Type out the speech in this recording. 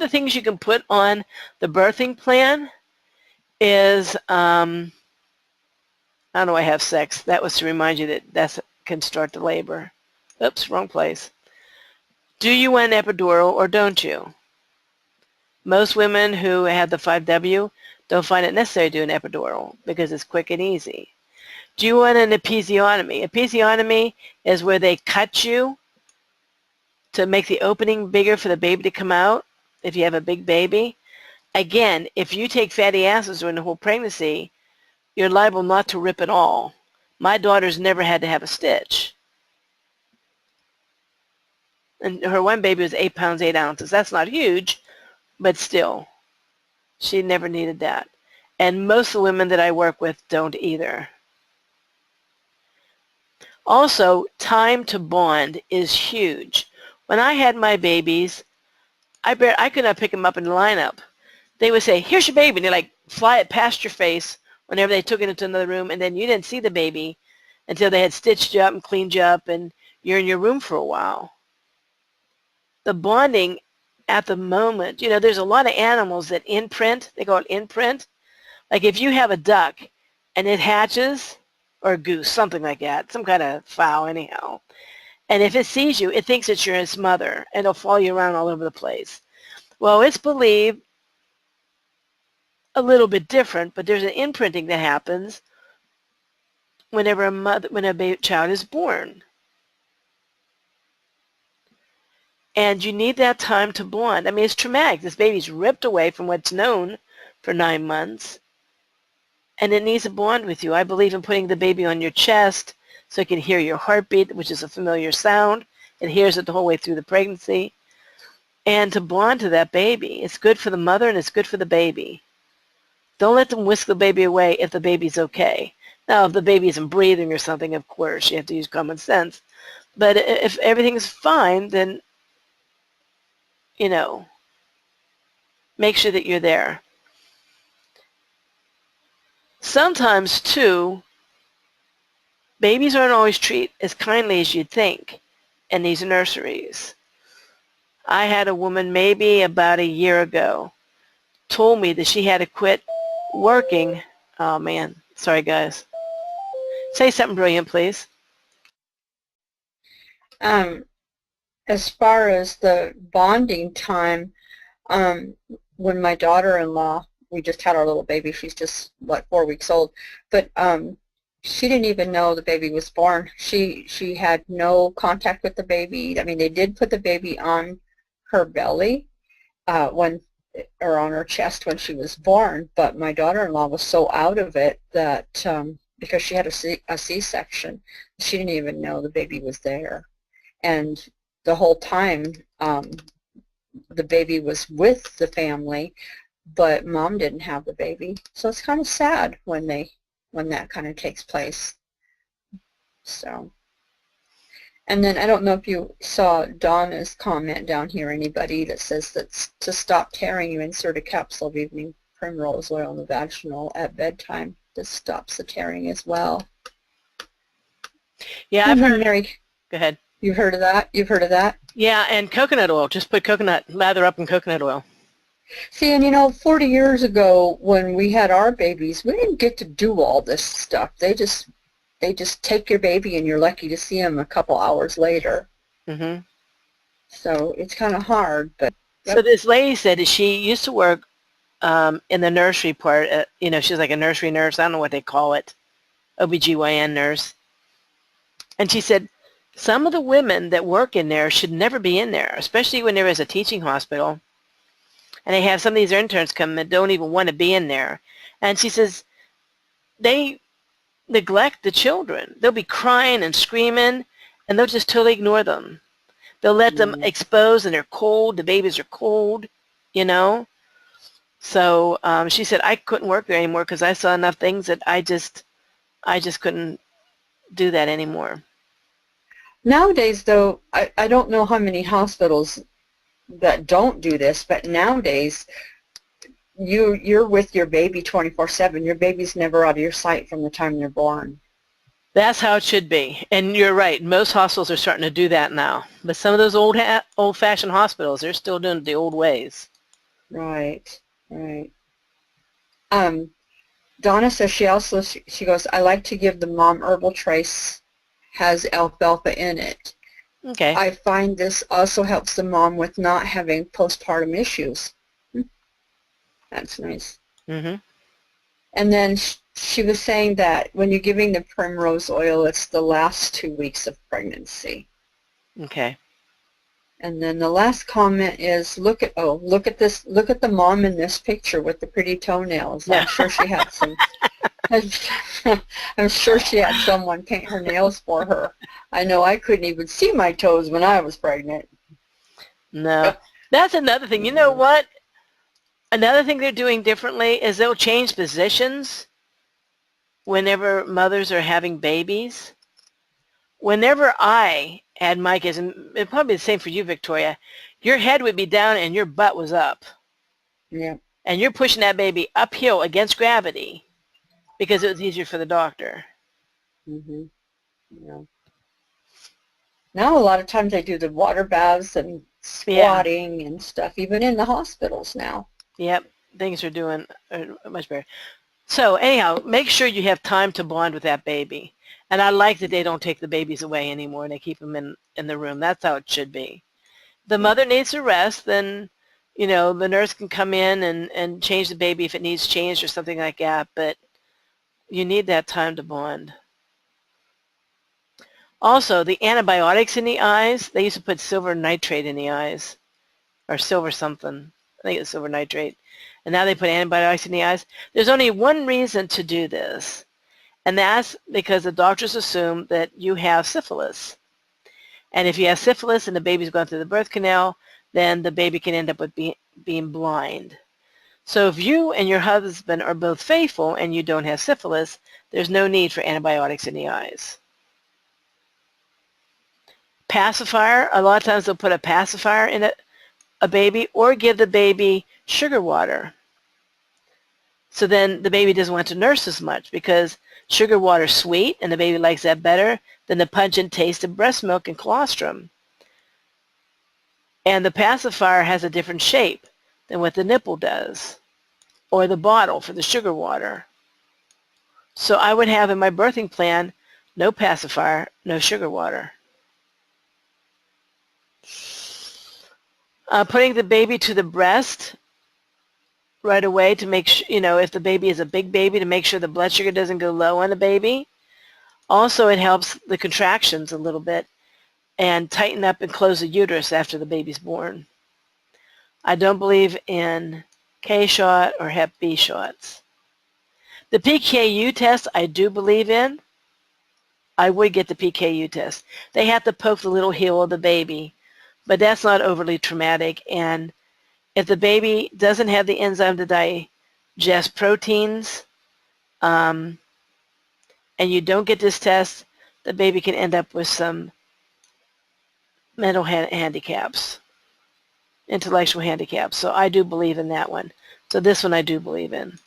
the things you can put on the birthing plan is, how do I have sex? That was to remind you that that can start the labor. Oops, wrong place. Do you want an epidural or don't you? Most women who have the 5W don't find it necessary to do an epidural because it's quick and easy. Do you want an episiotomy? Episiotomy is where they cut you to make the opening bigger for the baby to come out if you have a big baby. Again, if you take fatty acids during the whole pregnancy, you're liable not to rip at all. My daughter's never had to have a stitch. And her one baby was 8 pounds, 8 ounces. That's not huge, but still, she never needed that. And most of the women that I work with don't either. Also, time to bond is huge. When I had my babies, I could not pick them up in the lineup. They would say, here's your baby, and they like fly it past your face whenever they took it into another room, and then you didn't see the baby until they had stitched you up and cleaned you up, and you're in your room for a while. The bonding at the moment, you know, there's a lot of animals that imprint, they call it imprint. Like if you have a duck and it hatches, or a goose, something like that, some kind of fowl anyhow, and if it sees you, it thinks it's your mother, and it'll follow you around all over the place. Well, it's believed a little bit different, but there's an imprinting that happens whenever when a baby child is born. And you need that time to bond. I mean, it's traumatic. This baby's ripped away from what's known for 9 months, and it needs a bond with you. I believe in putting the baby on your chest so it can hear your heartbeat, which is a familiar sound. It hears it the whole way through the pregnancy. And to bond to that baby. It's good for the mother and it's good for the baby. Don't let them whisk the baby away if the baby's okay. Now, if the baby isn't breathing or something, of course, you have to use common sense. But if everything's fine, then, you know, make sure that you're there. Sometimes, too, babies aren't always treated as kindly as you'd think in these nurseries. I had a woman maybe about a year ago told me that she had to quit working. Oh, man. Sorry, guys. Say something brilliant, please. As far as the bonding time, when my daughter-in-law, we just had our little baby, she's just, 4 weeks old, but she didn't even know the baby was born. She had no contact with the baby. I mean, they did put the baby on her belly or on her chest when she was born, but my daughter-in-law was so out of it that because she had a C-section, she didn't even know the baby was there. And the whole time, the baby was with the family, but mom didn't have the baby. So it's kind of sad when that kind of takes place. So, and then I don't know if you saw Donna's comment down here, anybody that says that to stop tearing, you insert a capsule of evening primrose oil in the vaginal at bedtime. This stops the tearing as well. Yeah, I've heard. Mary, go ahead. You've heard of that? You've heard of that? Yeah, and coconut oil. Just put lather up in coconut oil. See, and you know, 40 years ago when we had our babies, we didn't get to do all this stuff. They just take your baby and you're lucky to see them a couple hours later. Mm-hmm. So it's kind of hard, but. Yep. So this lady said that she used to work in the nursery part. You know, she's like a nursery nurse. I don't know what they call it. OBGYN nurse. And she said, some of the women that work in there should never be in there, especially when there is a teaching hospital. And they have some of these interns come that don't even want to be in there. And she says they neglect the children. They'll be crying and screaming, and they'll just totally ignore them. They'll let them expose, and they're cold. The babies are cold, you know. So she said, I couldn't work there anymore because I saw enough things that I just couldn't do that anymore. Nowadays, though, I don't know how many hospitals that don't do this, but nowadays you're with your baby 24/7. Your baby's never out of your sight from the time they're born. That's how it should be. And you're right. Most hospitals are starting to do that now. But some of those old-fashioned hospitals, they're still doing it the old ways. Right. Right. Um, Donna says she goes, I like to give the mom herbal trace, has alfalfa in it. Okay. I find this also helps the mom with not having postpartum issues. That's nice. Mm-hmm. And then she was saying that when you're giving the primrose oil, it's the last 2 weeks of pregnancy. Okay. And then the last comment is, look at this, look at the mom in this picture with the pretty toenails. Yeah. I'm sure she had some, I'm sure she had someone paint her nails for her. I know I couldn't even see my toes when I was pregnant. No. That's another thing. You know what? Another thing they're doing differently is they'll change positions whenever mothers are having babies. Whenever I had my kids, and it'd probably be the same for you, Victoria, your head would be down and your butt was up. Yeah. And you're pushing that baby uphill against gravity because it was easier for the doctor. Mm-hmm. Yeah. Now a lot of times they do the water baths and Yeah. squatting and stuff, even in the hospitals now. Yep. Things are much better. So anyhow, make sure you have time to bond with that baby. And I like that they don't take the babies away anymore and they keep them in the room. That's how it should be. The Yeah. mother needs to rest, then, the nurse can come in and change the baby if it needs changed or something like that. But you need that time to bond. Also, the antibiotics in the eyes, they used to put silver nitrate in the eyes, or silver something. I think it's silver nitrate. And now they put antibiotics in the eyes. There's only one reason to do this, and that's because the doctors assume that you have syphilis. And if you have syphilis and the baby's gone through the birth canal, then the baby can end up with being blind. So if you and your husband are both faithful and you don't have syphilis, there's no need for antibiotics in the eyes. Pacifier, a lot of times they'll put a pacifier in a baby or give the baby sugar water. So then the baby doesn't want to nurse as much because sugar water is sweet and the baby likes that better than the pungent taste of breast milk and colostrum. And the pacifier has a different shape than what the nipple does or the bottle for the sugar water. So I would have in my birthing plan, no pacifier, no sugar water. Putting the baby to the breast right away to make sure, if the baby is a big baby, to make sure the blood sugar doesn't go low on the baby. Also, it helps the contractions a little bit and tighten up and close the uterus after the baby's born. I don't believe in K-shot or Hep B shots. The PKU test I do believe in. I would get the PKU test. They have to poke the little heel of the baby, but that's not overly traumatic. And if the baby doesn't have the enzyme to digest proteins, and you don't get this test, the baby can end up with some mental handicaps, intellectual handicaps. So I do believe in that one. So this one I do believe in.